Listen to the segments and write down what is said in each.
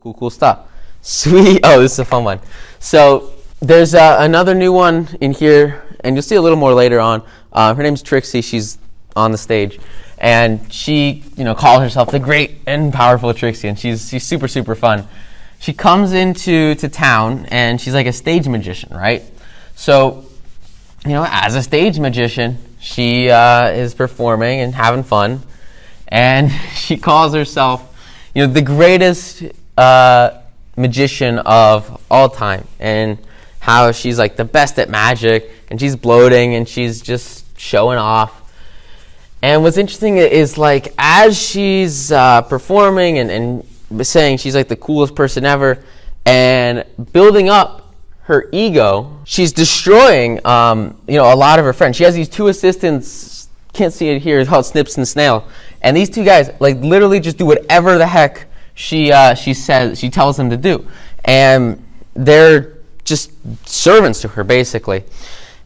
Cool stuff. Sweet. Oh, this is a fun one. So there's another new one in here, and you'll see a little more later on. Her name's Trixie. She's on the stage, and she, calls herself the great and powerful Trixie, and she's super fun. She comes into town, and she's like a stage magician, right? So, as a stage magician, she is performing and having fun, and she calls herself, the greatest magician of all time, and how she's like the best at magic, and she's gloating, and she's just showing off. And what's interesting is, like, as she's performing and saying she's like the coolest person ever, and building up her ego, she's destroying a lot of her friends. She has these two assistants, can't see it here, it's called Snips and Snail, and these two guys like literally just do whatever the heck she tells them to do, and they're just servants to her, basically.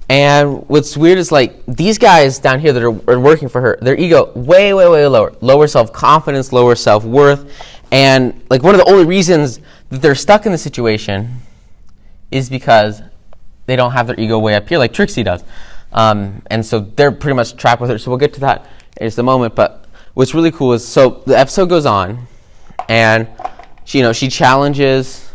And what's weird is, like, these guys down here that are working for her, their ego way lower self-confidence, lower self-worth, and like one of the only reasons that they're stuck in the situation is because they don't have their ego way up here like Trixie does, and so they're pretty much trapped with her. So we'll get to that in just a moment. But what's really cool is, so the episode goes on, and she challenges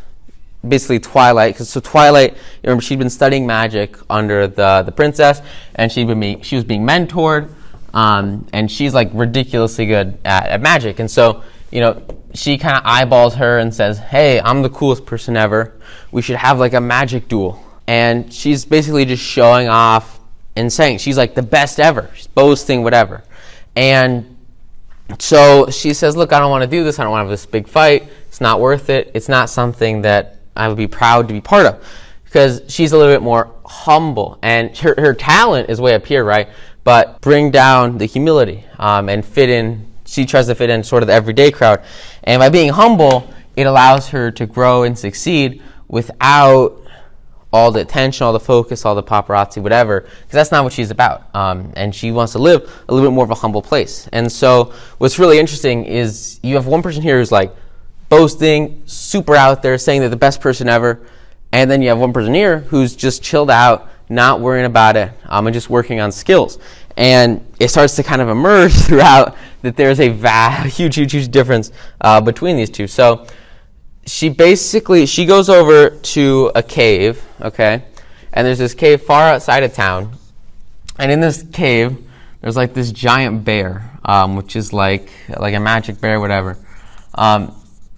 basically Twilight, because Twilight, remember, she'd been studying magic under the princess, and she was being mentored, and she's like ridiculously good at magic, and so she kind of eyeballs her and says, "Hey, I'm the coolest person ever. We should have like a magic duel." And she's basically just showing off and saying she's like the best ever. She's boasting, whatever. And so she says, "Look, I don't want to do this. I don't want to have this big fight. It's not worth it. It's not something that I would be proud to be part of," because she's a little bit more humble, and her talent is way up here, right? But bring down the humility and fit in. She tries to fit in sort of the everyday crowd, and by being humble, it allows her to grow and succeed without all the attention, all the focus, all the paparazzi, whatever, because that's not what she's about. And she wants to live a little bit more of a humble place. And so what's really interesting is you have one person here who's like boasting, super out there, saying they're the best person ever, and then you have one person here who's just chilled out, not worrying about it, and just working on skills. And it starts to kind of emerge throughout that there's a huge difference between these two. So she goes over to a cave, okay? And there's this cave far outside of town. And in this cave, there's like this giant bear, which is like a magic bear, whatever.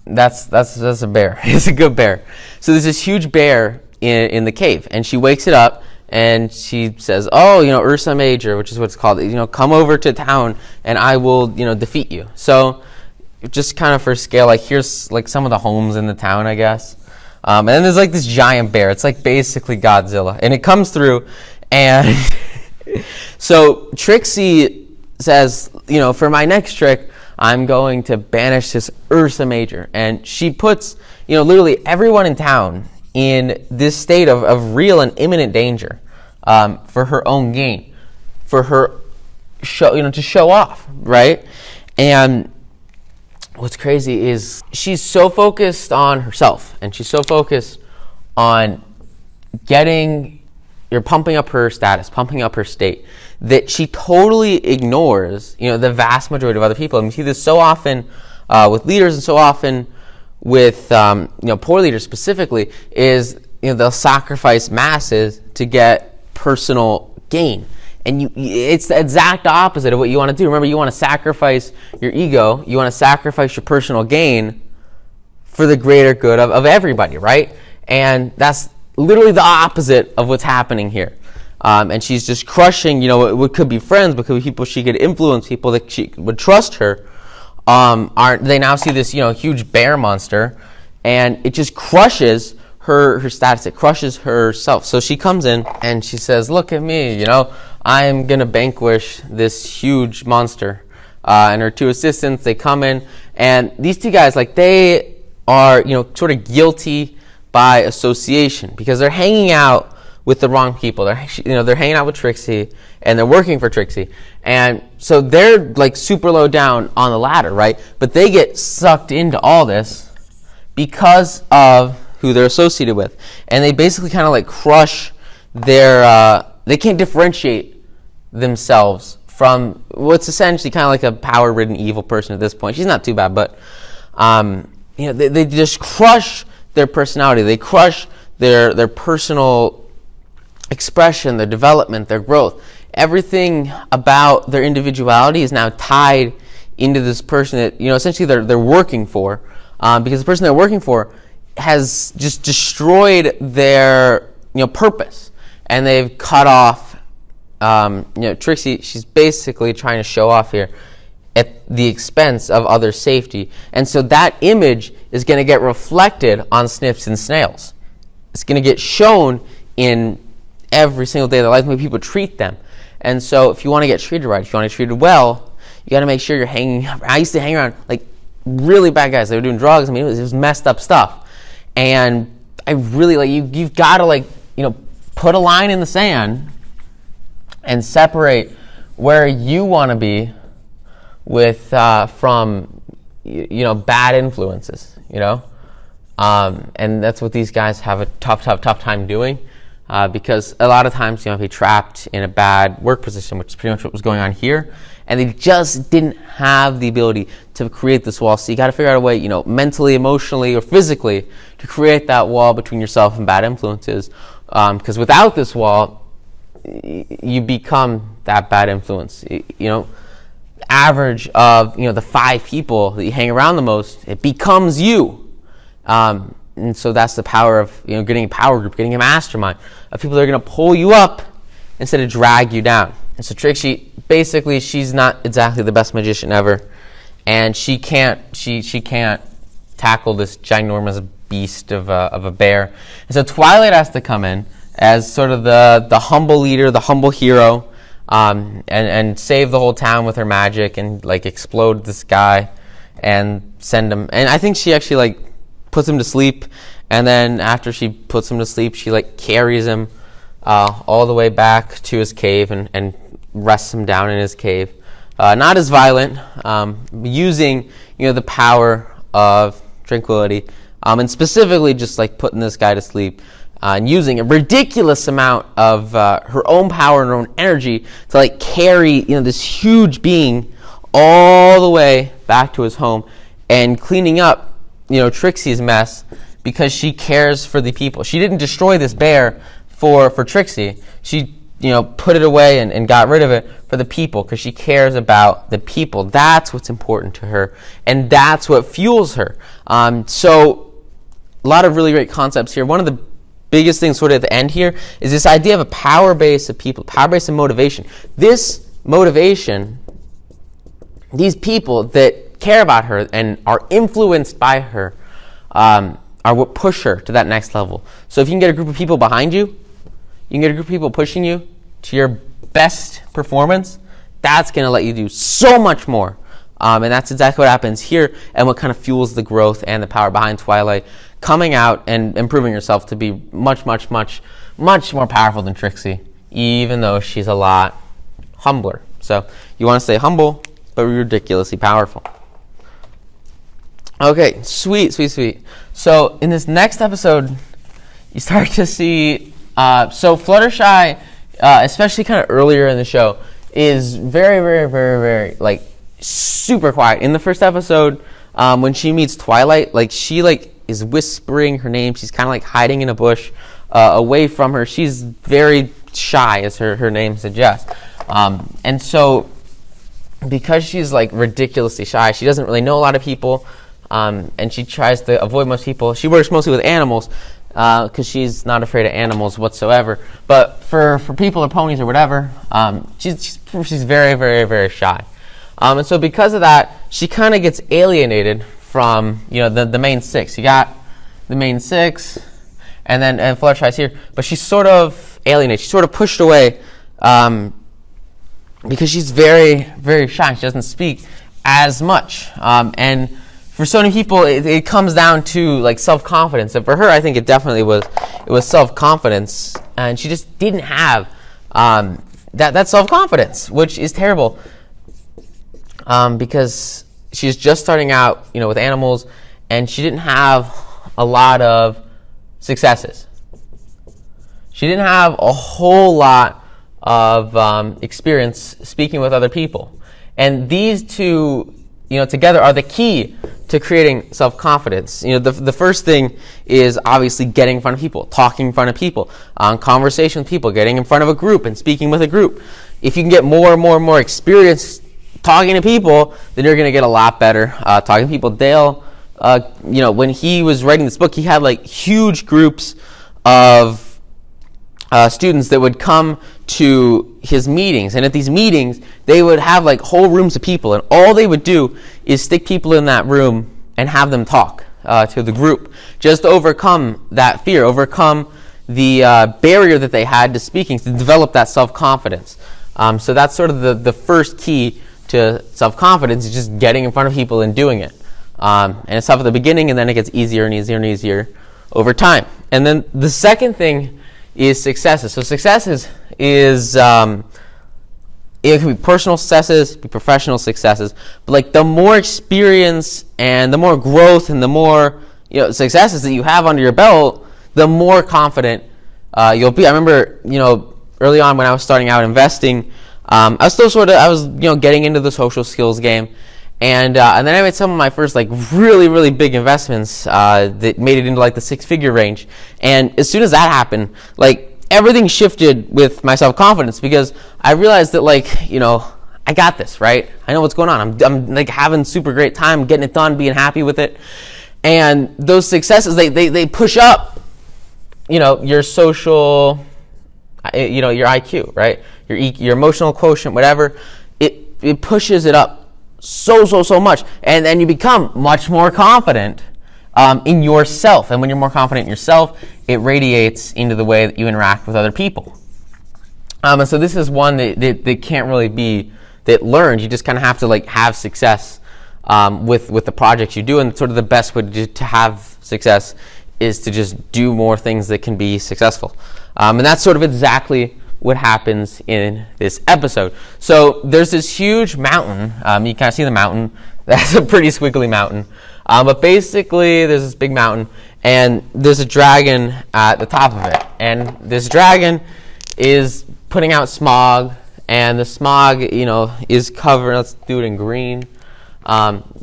That's a bear. It's a good bear. So there's this huge bear in the cave, and she wakes it up, and she says, "Oh, Ursa Major," which is what it's called. "Come over to town, and I will, defeat you." So just kind of for scale, like here's like some of the homes in the town, I guess. And then there's like this giant bear. It's like basically Godzilla, and it comes through, and so Trixie says, "For my next trick, I'm going to banish this Ursa Major." And she puts, literally everyone in town in this state of real and imminent danger for her own gain, for her to show off, right? And what's crazy is she's so focused on herself, and she's so focused on pumping up her status, pumping up her state, that she totally ignores, the vast majority of other people. And we see this so often with leaders, and so often with, poor leaders specifically, is, they'll sacrifice masses to get personal gain. And it's the exact opposite of what you want to do. Remember, you want to sacrifice your ego, you want to sacrifice your personal gain for the greater good of everybody, right? And that's literally the opposite of what's happening here. And she's just crushing, what could be friends, but could be people she could influence, people that she would trust her. They now see this, huge bear monster, and it just crushes her status. It crushes herself. So she comes in and she says, "Look at me, I'm going to vanquish this huge monster." And her two assistants, they come in, and these two guys, like, they are, sort of guilty by association, because they're hanging out with the wrong people. They're hanging out with Trixie, and they're working for Trixie. And so they're like super low down on the ladder, right? But they get sucked into all this because of who they're associated with. And they basically kind of like crush their, they can't differentiate themselves from what's essentially kind of like a power-ridden evil person at this point. She's not too bad, but they just crush their personality. They crush their personal expression, their development, their growth. Everything about their individuality is now tied into this person that essentially they're working for, because the person they're working for has just destroyed their purpose, and they've cut off. Trixie, she's basically trying to show off here at the expense of other safety, and so that image is going to get reflected on Snips and Snails. It's going to get shown in every single day of their life, the way people treat them. And so if you want to get treated right, if you want to get treated well, you got to make sure you're hanging. I used to hang around like really bad guys. They were doing drugs. I mean, it was messed up stuff. And I really you've got to put a line in the sand and separate where you want to be with from bad influences. And that's what these guys have a tough time doing. Because a lot of times, be trapped in a bad work position, which is pretty much what was going on here, and they just didn't have the ability to create this wall. So you got to figure out a way, mentally, emotionally, or physically, to create that wall between yourself and bad influences. Because without this wall, you become that bad influence. Average of the 5 people that you hang around the most, it becomes you. And so that's the power of getting a power group, getting a mastermind of people that are going to pull you up instead of drag you down. And so Trixie, basically, she's not exactly the best magician ever, and she can't tackle this ginormous beast of a bear. And so Twilight has to come in as sort of the humble leader, the humble hero, and save the whole town with her magic and explode this guy and send him. And I think she actually puts him to sleep, and then after she puts him to sleep, she carries him all the way back to his cave and rests him down in his cave. Not as violent, using the power of tranquility, and specifically just putting this guy to sleep, and using a ridiculous amount of her own power and her own energy to carry this huge being all the way back to his home, and cleaning up Trixie's mess because she cares for the people. She didn't destroy this bear for Trixie. She put it away and got rid of it for the people because she cares about the people. That's what's important to her, and that's what fuels her. So a lot of really great concepts here. One of the biggest things sort of at the end here is this idea of a power base of people, power base of motivation. This motivation, these people that care about her and are influenced by her, are what push her to that next level. So if you can get a group of people behind you, you can get a group of people pushing you to your best performance, that's going to let you do so much more. And that's exactly what happens here, and what kind of fuels the growth and the power behind Twilight coming out and improving herself to be much, much, much, much more powerful than Trixie, even though she's a lot humbler. So you want to stay humble, but ridiculously powerful. Okay, sweet. So in this next episode, you start to see, so Fluttershy, especially kind of earlier in the show, is very, very, very, very, super quiet. In the first episode, when she meets Twilight, she is whispering her name. She's kind of hiding in a bush, away from her. She's very shy, as her name suggests. And so, because she's ridiculously shy, she doesn't really know a lot of people. And she tries to avoid most people. She works mostly with animals because she's not afraid of animals whatsoever. But for people or ponies or whatever, she's very, very, very shy. And so because of that, she kind of gets alienated from the main 6. You got the main 6, and Fluttershy's here, but she's sort of alienated. She's sort of pushed away because she's very, very shy. She doesn't speak as much, and for so many people, it comes down to self-confidence, and for her, I think it definitely was self-confidence, and she just didn't have that self-confidence, which is terrible, because she's just starting out, with animals, and she didn't have a lot of successes. She didn't have a whole lot of experience speaking with other people. And these two, together are the key to creating self-confidence. The first thing is obviously getting in front of people, talking in front of people, conversation with people, getting in front of a group and speaking with a group. If you can get more and more and more experience talking to people, then you're going to get a lot better talking to people. Dale, when he was writing this book, he had like huge groups of students that would come to his meetings, and at these meetings they would have like whole rooms of people, and all they would do is stick people in that room and have them talk to the group, just to overcome that fear, overcome the barrier that they had to speaking, to develop that self-confidence. So that's sort of the first key to self-confidence, is just getting in front of people and doing it. And it's tough at the beginning, and then it gets easier and easier and easier over time. And then the second thing is successes. So successes is it can be personal successes, be professional successes, but like the more experience and the more growth and the more successes that you have under your belt, the more confident you'll be. I remember early on when I was starting out investing, I was getting into the social skills game. And then I made some of my first like really, really big investments that made it into like the 6-figure range. And as soon as that happened, like everything shifted with my self-confidence, because I realized that I got this, right? I know what's going on. I'm like having super great time, getting it done, being happy with it. And those successes, they push up, your social, your IQ, right? Your emotional quotient, whatever. It pushes it up so much, and then you become much more confident in yourself. And when you're more confident in yourself, it radiates into the way that you interact with other people. And so this is one that can't really be learned. You just kind of have to have success with the projects you do, and sort of the best way to have success is to just do more things that can be successful. And that's sort of exactly what happens in this episode. So there's this huge mountain. You kind of see the mountain. That's a pretty squiggly mountain. But basically, there's this big mountain, and there's a dragon at the top of it. And this dragon is putting out smog, and the smog, is covered. Let's do it in green.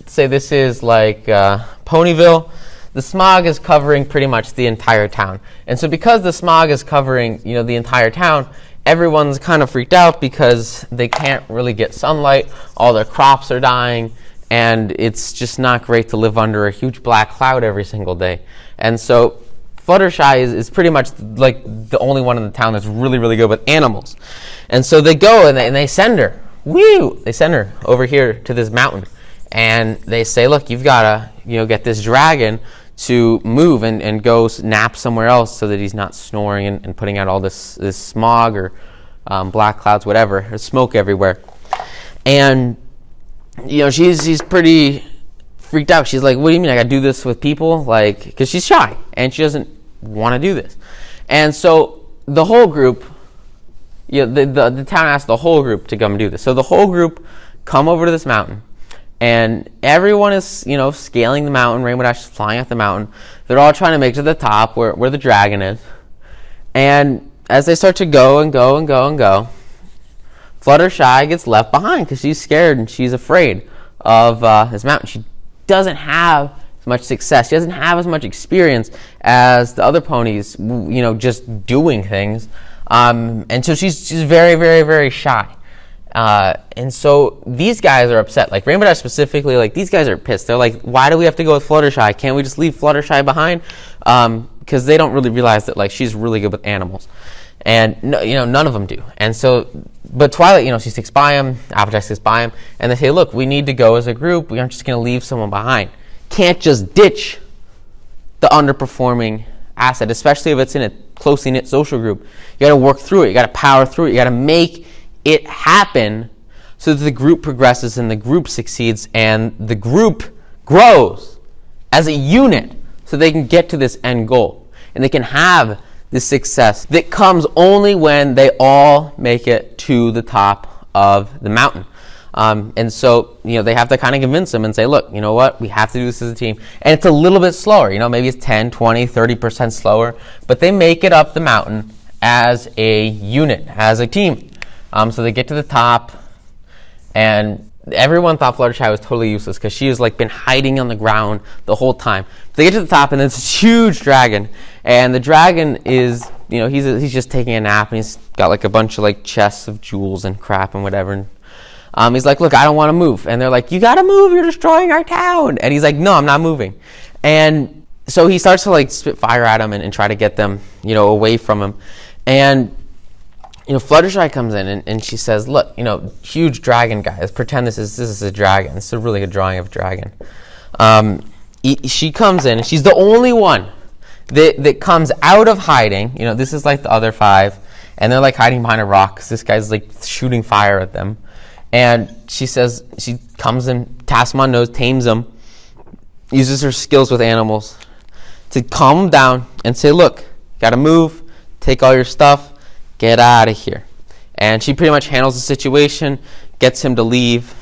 Say this is like Ponyville. The smog is covering pretty much the entire town. And so because the smog is covering, the entire town, everyone's kind of freaked out because they can't really get sunlight. All their crops are dying, and it's just not great to live under a huge black cloud every single day. And so Fluttershy is pretty much like the only one in the town that's really, really good with animals. And so they go and they send her. They send her over here to this mountain. And they say, look, you've got to get this dragon to move and go nap somewhere else so that he's not snoring and putting out all this smog or black clouds, whatever, or smoke everywhere. And she's pretty freaked out. She's like, what do you mean I got to do this with people? Because she's shy and she doesn't want to do this. And so the whole group, the town asked the whole group to come do this. So the whole group come over to this mountain. And everyone is, scaling the mountain. Rainbow Dash is flying up the mountain. They're all trying to make it to the top where the dragon is. And as they start to go and go and go and go, Fluttershy gets left behind because she's scared and she's afraid of this mountain. She doesn't have as much success. She doesn't have as much experience as the other ponies, just doing things. And so she's very, very, very shy. And so these guys are upset. Like Rainbow Dash specifically, these guys are pissed. They're like, why do we have to go with Fluttershy? Can't we just leave Fluttershy behind? Because they don't really realize that she's really good with animals. And none of them do. And so, but Twilight, she sticks by him, Applejack sticks by him, and they say, look, we need to go as a group. We aren't just going to leave someone behind. Can't just ditch the underperforming asset, especially if it's in a closely knit social group. You got to work through it. You got to power through it. You got to make it happen so that the group progresses and the group succeeds and the group grows as a unit so they can get to this end goal and they can have this success that comes only when they all make it to the top of the mountain. And so, they have to kind of convince them and say, look, you know what, we have to do this as a team. And it's a little bit slower, maybe it's 10, 20, 30% slower, but they make it up the mountain as a unit, as a team. So they get to the top, and everyone thought Fluttershy was totally useless because she has been hiding on the ground the whole time. They get to the top, and there's this huge dragon, and the dragon is, he's just taking a nap, and he's got a bunch of chests of jewels and crap and whatever. And he's like, look, I don't want to move. And they're like, you got to move, you're destroying our town. And he's like, no, I'm not moving. And so he starts to spit fire at him and try to get them, away from him. And Fluttershy comes in and she says, look, huge dragon guy. Let's pretend this is a dragon. This is a really good drawing of a dragon. She comes in, and she's the only one that comes out of hiding. This is the other 5, and they're hiding behind a rock because this guy's shooting fire at them. And she says, she comes in, taps him on the nose, tames him, uses her skills with animals to calm him down and say, look, gotta move, take all your stuff, get out of here. And she pretty much handles the situation, gets him to leave.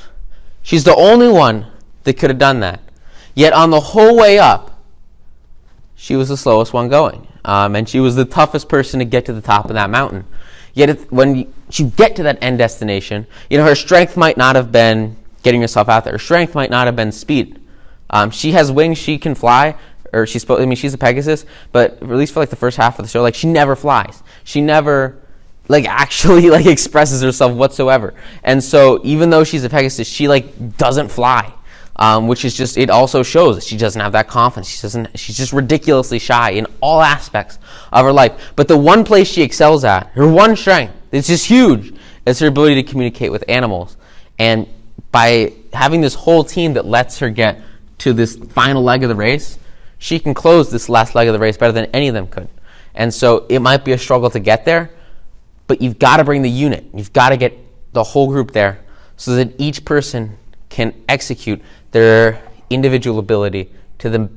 She's the only one that could have done that. Yet on the whole way up, she was the slowest one going. And she was the toughest person to get to the top of that mountain. Yet when you get to that end destination, her strength might not have been getting herself out there. Her strength might not have been speed. She has wings, she can fly, or she's a Pegasus, but at least for the first half of the show, she never flies. She never actually expresses herself whatsoever. And so even though she's a Pegasus, she doesn't fly. Which is just, it also shows that she doesn't have that confidence. She's just ridiculously shy in all aspects of her life. But the one place she excels at, her one strength, it's just huge, is her ability to communicate with animals. And by having this whole team that lets her get to this final leg of the race, she can close this last leg of the race better than any of them could. And so it might be a struggle to get there, but you've got to bring the unit. You've got to get the whole group there so that each person can execute their individual ability to the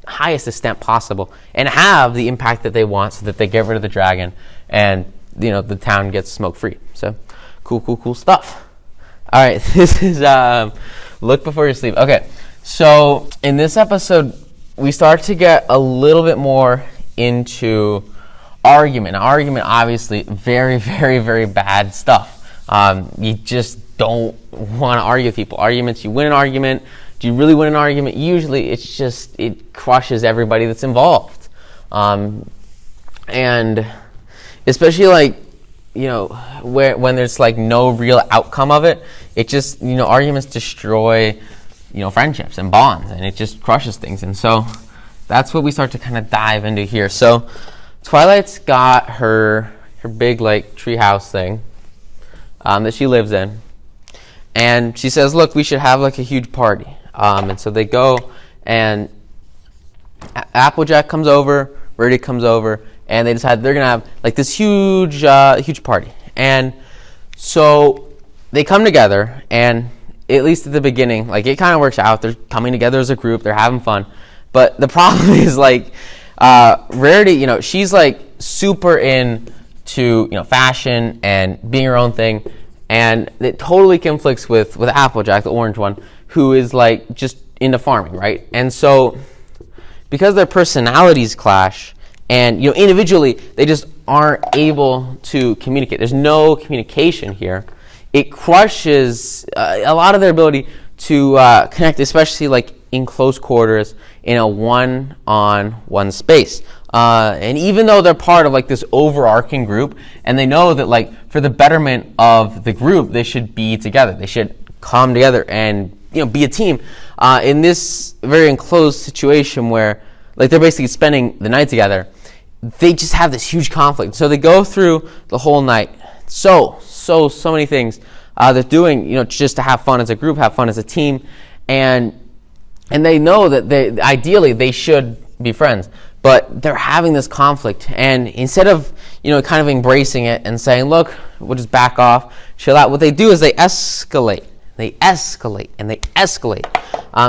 highest extent possible and have the impact that they want so that they get rid of the dragon and the town gets smoke free. So cool stuff. All right, this is Look Before You Sleep. Okay, so in this episode we start to get a little bit more into argument. Now, argument, obviously, very, very, very bad stuff. You just don't want to argue with people. Arguments, you win an argument. Do you really win an argument? Usually it crushes everybody that's involved. And especially when there's no real outcome of it, it just, arguments destroy, friendships and bonds, and it just crushes things. And so that's what we start to kind of dive into here. So Twilight's got her big treehouse thing that she lives in. And she says, look, we should have a huge party. And so they go, and Applejack comes over, Rarity comes over, and they decide they're going to have this huge party. And so they come together, and at least at the beginning, it kind of works out. They're coming together as a group, they're having fun. But the problem is Rarity, she's super into fashion and being her own thing. And it totally conflicts with Applejack, the orange one, who is just into farming, right? And so because their personalities clash, and individually they just aren't able to communicate. There's no communication here. It crushes a lot of their ability to connect, especially in close quarters in a one-on-one space. And even though they're part of this overarching group, and they know that for the betterment of the group, they should be together. They should come together and be a team. In this very enclosed situation where they're basically spending the night together, they just have this huge conflict. So they go through the whole night. So many things they're doing, just to have fun as a group, have fun as a team, and they know that ideally they should be friends. But they're having this conflict, and instead of kind of embracing it and saying, look, we'll just back off, chill out, what they do is they escalate and they escalate.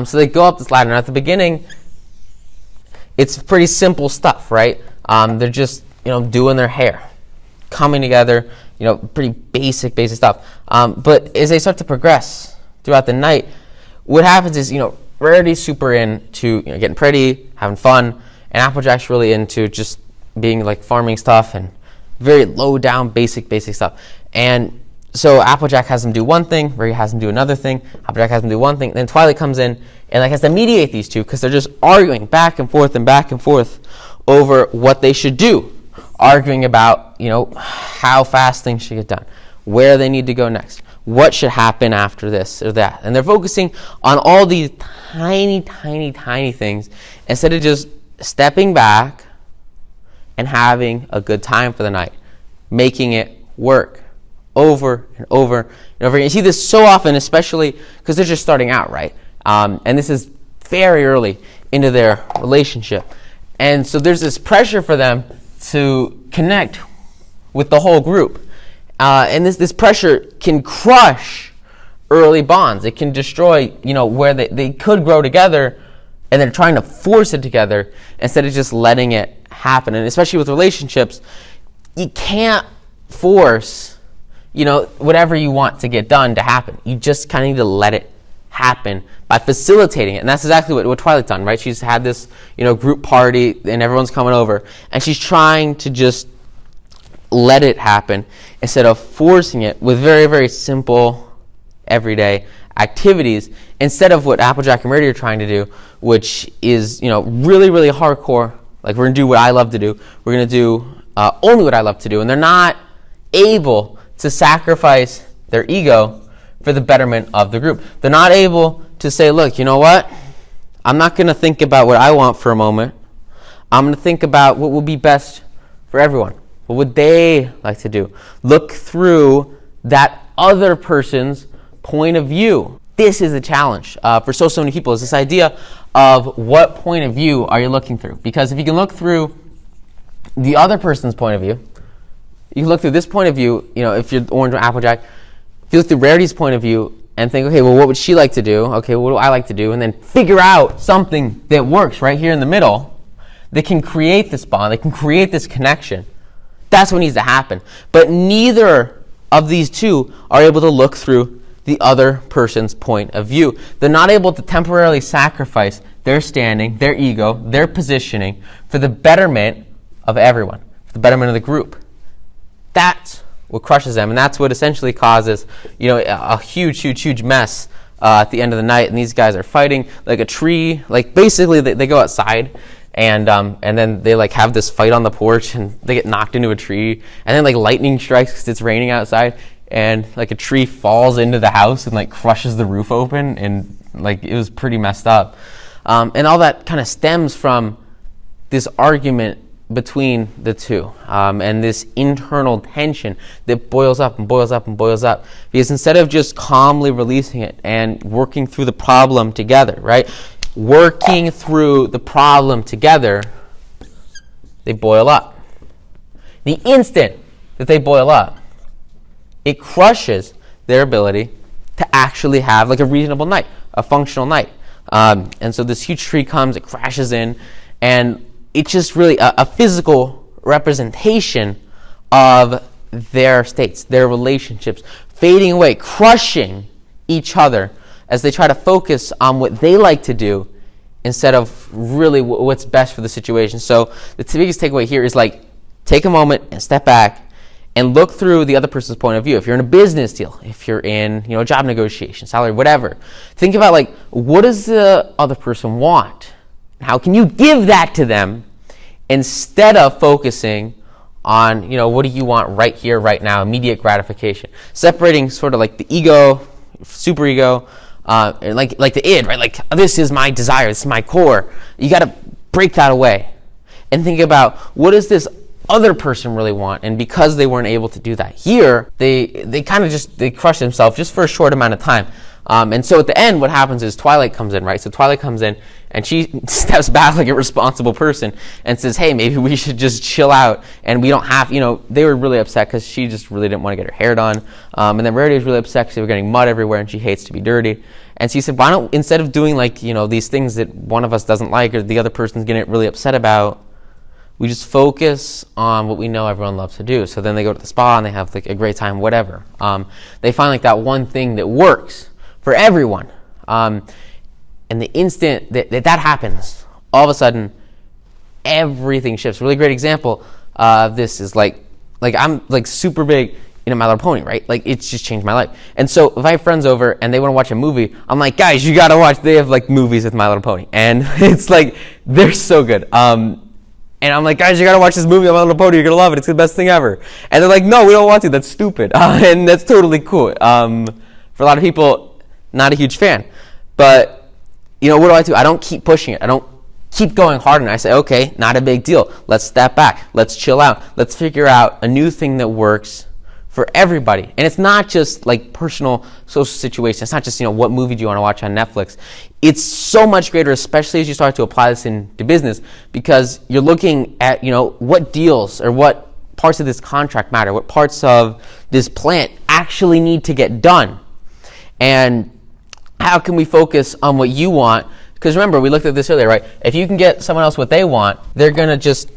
So they go up this ladder, and at the beginning it's pretty simple stuff, right? They're just doing their hair, coming together, pretty basic stuff. But as they start to progress throughout the night, what happens is, Rarity's super into getting pretty, having fun, and Applejack's really into just being like farming stuff and very low down, basic stuff. And so Applejack has them do one thing, Rarity has them do another thing, Applejack has them do one thing, then Twilight comes in and has to mediate these two because they're just arguing back and forth over what they should do. Arguing about, how fast things should get done, where they need to go next, what should happen after this or that. And they're focusing on all these tiny things instead of just stepping back and having a good time for the night, making it work over and over and over again. You see this so often, especially because they're just starting out, right? And this is very early into their relationship. And so there's this pressure for them to connect with the whole group. And this pressure can crush early bonds. It can destroy, where they could grow together, and they're trying to force it together instead of just letting it happen. And especially with relationships, you can't force, whatever you want to get done to happen. You just kind of need to let it happen by facilitating it. And that's exactly what Twilight's done, right? She's had this, group party and everyone's coming over, and she's trying to just let it happen instead of forcing it with very, very simple, everyday activities, instead of what Applejack and Rarity are trying to do, which is, really, really hardcore. Like, we're going to do what I love to do. We're going to do only what I love to do. And they're not able to sacrifice their ego for the betterment of the group. They're not able to say, look, you know what? I'm not going to think about what I want for a moment. I'm going to think about what will be best for everyone. What would they like to do? Look through that other person's point of view. This is a challenge for so many people, is this idea of what point of view are you looking through? Because if you can look through the other person's point of view, you can look through this point of view, if you're Orange or Applejack, if you look through Rarity's point of view and think, okay, well, what would she like to do? Okay, what do I like to do? And then figure out something that works right here in the middle that can create this bond, that can create this connection. That's what needs to happen. But neither of these two are able to look through the other person's point of view. They're not able to temporarily sacrifice their standing, their ego, their positioning for the betterment of everyone, for the betterment of the group. That's what crushes them, and that's what essentially causes, a huge mess at the end of the night. And these guys are fighting like a tree. Like, basically, they go outside, and then they have this fight on the porch, and they get knocked into a tree, and then lightning strikes because it's raining outside, and a tree falls into the house and crushes the roof open, and it was pretty messed up. And all that kind of stems from this argument between the two, and this internal tension that boils up, because instead of just calmly releasing it and working through the problem together, right? Working through the problem together, they boil up. The instant that they boil up, it crushes their ability to actually have a reasonable night, a functional night. And so this huge tree comes, it crashes in, and it's just really a physical representation of their states, their relationships, fading away, crushing each other as they try to focus on what they like to do instead of really what's best for the situation. So the biggest takeaway here is take a moment and step back and look through the other person's point of view. If you're in a business deal, if you're in a job negotiation, salary, whatever, think about what does the other person want? How can you give that to them instead of focusing on, what do you want right here, right now, immediate gratification? Separating sort of the ego, superego, and like the id, right? This is my desire, this is my core. You got to break that away and think about, what does this other person really want? And because they weren't able to do that here, they kind of they crush themselves just for a short amount of time. And so at the end, what happens is Twilight comes in, right? So Twilight comes in, and she steps back like a responsible person and says, hey, maybe we should just chill out, and we don't have, they were really upset because she just really didn't want to get her hair done. And then Rarity was really upset because they were getting mud everywhere, and she hates to be dirty. And she said, why don't, instead of doing these things that one of us doesn't like or the other person's getting really upset about, we just focus on what we know everyone loves to do. So then they go to the spa and they have like a great time, whatever. They find like that one thing that works for everyone. And the instant that happens, all of a sudden, everything shifts. A really great example of this is like I'm like super big into My Little Pony, right? Like it's just changed my life. And so if I have friends over and they want to watch a movie, I'm like, guys, you gotta watch. They have like movies with My Little Pony, and it's like they're so good. And I'm like, guys, you gotta watch this movie on My Little Pony. You're gonna love it. It's the best thing ever. And they're like, no, we don't want to. That's stupid. And that's totally cool. For a lot of people, not a huge fan. But what do? I don't keep pushing it. I don't keep going hard, and I say, okay, not a big deal. Let's step back. Let's chill out. Let's figure out a new thing that works for everybody. And it's not just like personal social situations. It's not just, what movie do you want to watch on Netflix. It's so much greater, especially as you start to apply this into business, because you're looking at, what deals or what parts of this contract matter, what parts of this plant actually need to get done. And how can we focus on what you want? Because remember, we looked at this earlier, right? If you can get someone else what they want, they're going to just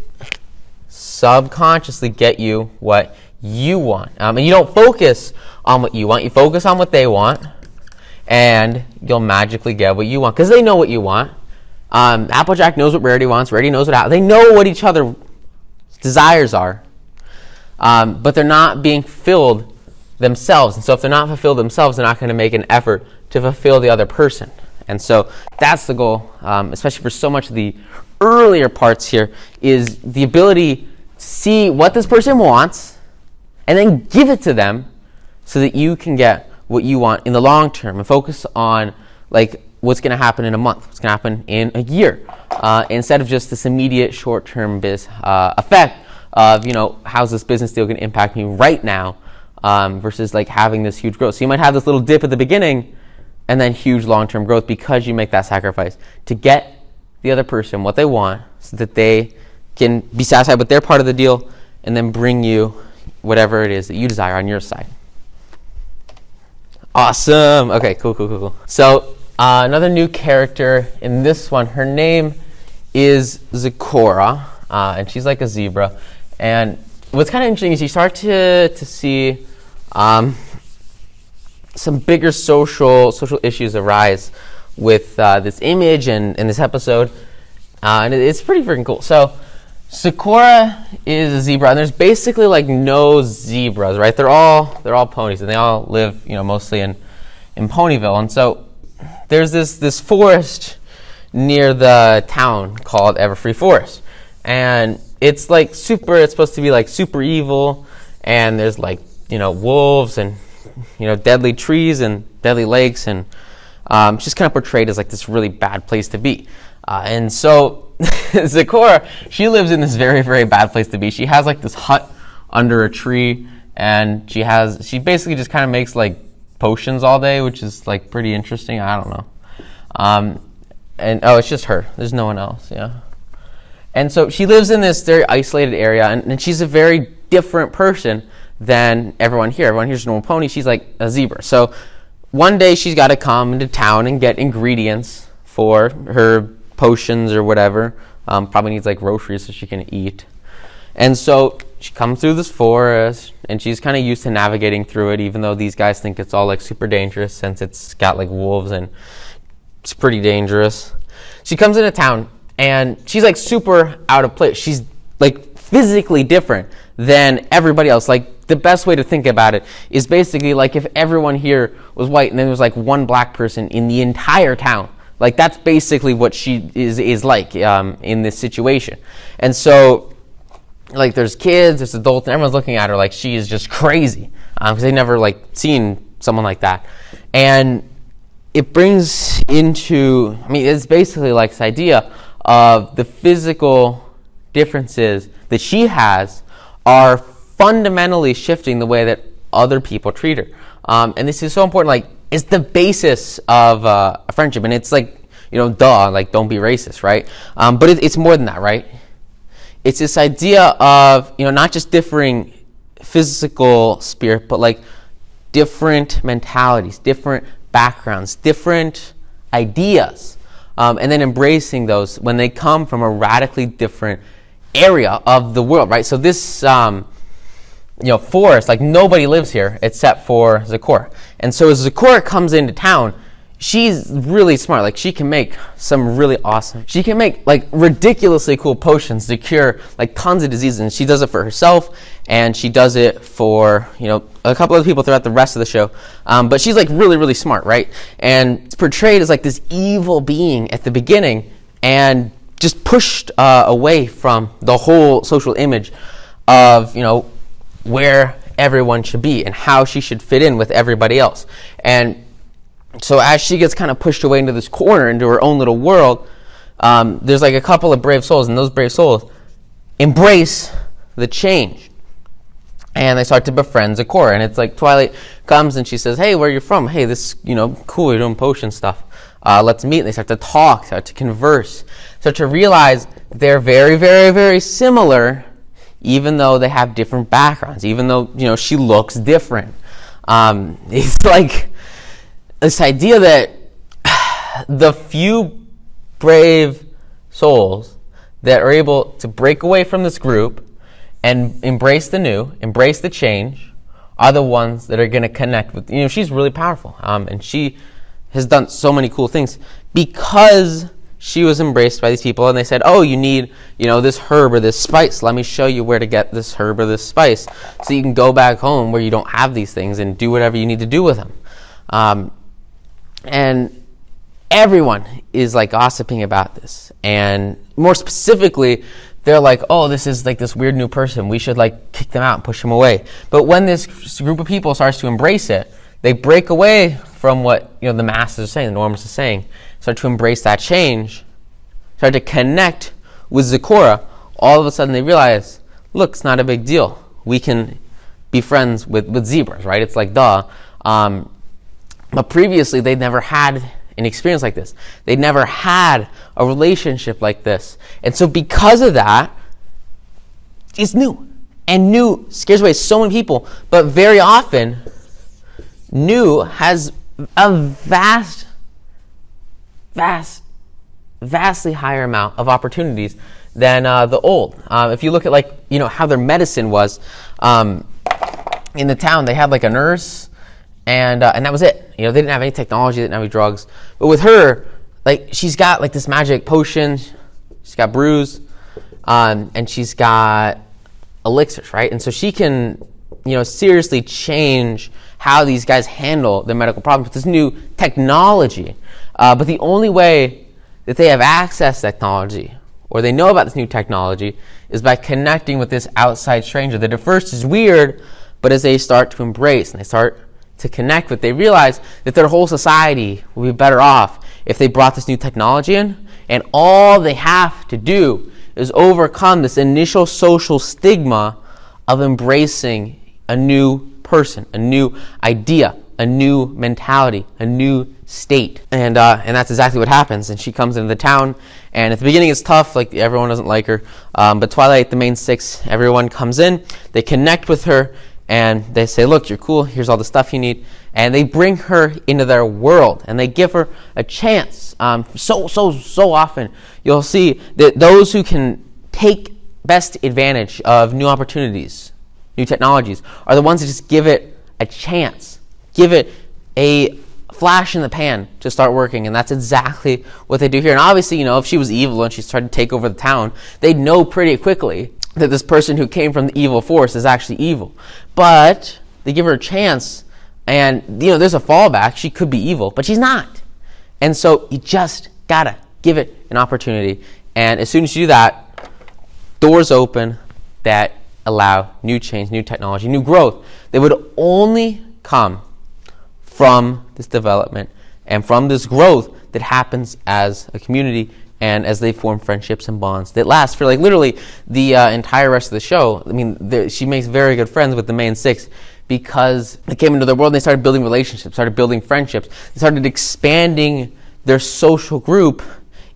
subconsciously get you what you want. And you don't focus on what you want. You focus on what they want, and you'll magically get what you want because they know what you want. Applejack knows what Rarity wants. Rarity knows what they know what each other's desires are, but they're not being fulfilled themselves. And so if they're not fulfilled themselves, they're not going to make an effort to fulfill the other person. And so that's the goal, especially for so much of the earlier parts here, is the ability to see what this person wants and then give it to them so that you can get what you want in the long term, and focus on like what's going to happen in a month, what's going to happen in a year, instead of just this immediate short-term effect of, how's this business deal going to impact me right now, versus like having this huge growth. So you might have this little dip at the beginning and then huge long-term growth because you make that sacrifice to get the other person what they want so that they can be satisfied with their part of the deal and then bring you whatever it is that you desire on your side. Awesome. Okay, cool. So another new character in this one, her name is Zecora, and she's like a zebra. And what's kind of interesting is you start to see some bigger social issues arise with this image and this episode, and it's pretty freaking cool. So Zecora is a zebra, and there's basically like no zebras, right? They're all ponies, and they all live, mostly in Ponyville. And so there's this forest near the town called Everfree Forest, and it's supposed to be like super evil, and there's like wolves and deadly trees and deadly lakes, and it's just kind of portrayed as like this really bad place to be. And so Zecora, she lives in this very, very bad place to be. She has like this hut under a tree, and she basically just kind of makes like potions all day, which is like pretty interesting. I don't know. It's just her. There's no one else. Yeah. And so she lives in this very isolated area, and she's a very different person than everyone here. Everyone here's a normal pony. She's like a zebra. So one day she's got to come into town and get ingredients for her potions or whatever. Probably needs like groceries so she can eat. And so she comes through this forest, and she's kind of used to navigating through it, even though these guys think it's all like super dangerous since it's got like wolves and it's pretty dangerous. She comes into town, and she's like super out of place. She's like physically different than everybody else. Like the best way to think about it is basically like if everyone here was white and then there was like one black person in the entire town. Like that's basically what she is like in this situation. And so like there's kids, there's adults, and everyone's looking at her like she is just crazy because they've never like seen someone like that. And it brings into, it's basically like this idea of the physical differences that she has are fundamentally shifting the way that other people treat her. And this is so important. Like, it's the basis of a friendship. And it's like, like, don't be racist, right? But it's more than that, right? It's this idea of, not just differing physical spirit, but like different mentalities, different backgrounds, different ideas. And then embracing those when they come from a radically different area of the world, right? So this forest, like nobody lives here except for Zecora. And so as Zecora comes into town, she's really smart. Like she can make she can make like ridiculously cool potions to cure like tons of diseases. And she does it for herself, and she does it for, a couple of people throughout the rest of the show. But she's like really, really smart, right? And it's portrayed as like this evil being at the beginning, and just pushed away from the whole social image of, where everyone should be and how she should fit in with everybody else. And so as she gets kind of pushed away into this corner, into her own little world, there's like a couple of brave souls, and those brave souls embrace the change. And they start to befriend Zecora. And it's like Twilight comes and she says, hey, where are you from? Hey, this, cool, you're doing potion stuff. Let's meet. And they start to talk, start to converse, start to realize they're very, very, very similar, even though they have different backgrounds, even though, she looks different. It's like this idea that the few brave souls that are able to break away from this group and embrace the new, embrace the change, are the ones that are going to connect with, she's really powerful. And she has done so many cool things because she was embraced by these people, and they said, oh, you need, this herb or this spice. Let me show you where to get this herb or this spice so you can go back home where you don't have these things and do whatever you need to do with them. And everyone is like gossiping about this. And more specifically, they're like, oh, this is like this weird new person. We should like kick them out and push them away. But when this group of people starts to embrace it, they break away from what the masses are saying, the norms are saying, start to embrace that change, start to connect with Zecora. All of a sudden they realize, look, it's not a big deal. We can be friends with zebras, right? It's like, duh. But previously they'd never had an experience like this. They'd never had a relationship like this. And so because of that, it's new. And new scares away so many people. But very often, new has a vastly higher amount of opportunities than the old. If you look at how their medicine was, in the town they had like a nurse, and that was it. They didn't have any technology, they didn't have any drugs. But with her, she's got like this magic potion, she's got brews, and she's got elixirs, right? And so she can, seriously change how these guys handle their medical problems with this new technology. But the only way that they have access to technology, or they know about this new technology, is by connecting with this outside stranger that at first is weird, but as they start to embrace and they start to connect with, they realize that their whole society will be better off if they brought this new technology in, and all they have to do is overcome this initial social stigma of embracing a new person, a new idea, a new mentality, a new state. And that's exactly what happens. And she comes into the town, and at the beginning it's tough, like everyone doesn't like her. But Twilight, the main six, everyone comes in, they connect with her, and they say, look, you're cool, here's all the stuff you need. And they bring her into their world, and they give her a chance. So often you'll see that those who can take best advantage of new opportunities, new technologies, are the ones that just give it a chance, give it a flash in the pan to start working. And that's exactly what they do here. And obviously, if she was evil and she's trying to take over the town, they'd know pretty quickly that this person who came from the evil force is actually evil. But they give her a chance, and there's a fallback. She could be evil, but she's not. And so you just gotta give it an opportunity. And as soon as you do that, doors open that allow new change, new technology, new growth that would only come from this development and from this growth that happens as a community and as they form friendships and bonds that last for literally the entire rest of the show. I mean, she makes very good friends with the main six because they came into their world and they started building relationships, started building friendships, they started expanding their social group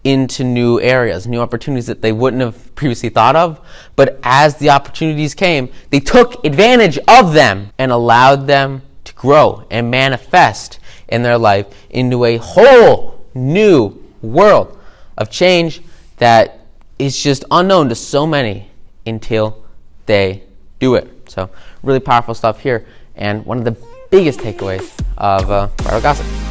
into new areas, new opportunities that they wouldn't have previously thought of. But as the opportunities came, they took advantage of them and allowed them to grow and manifest in their life into a whole new world of change that is just unknown to so many until they do it. So really powerful stuff here, and one of the biggest takeaways of Bridal Gossip.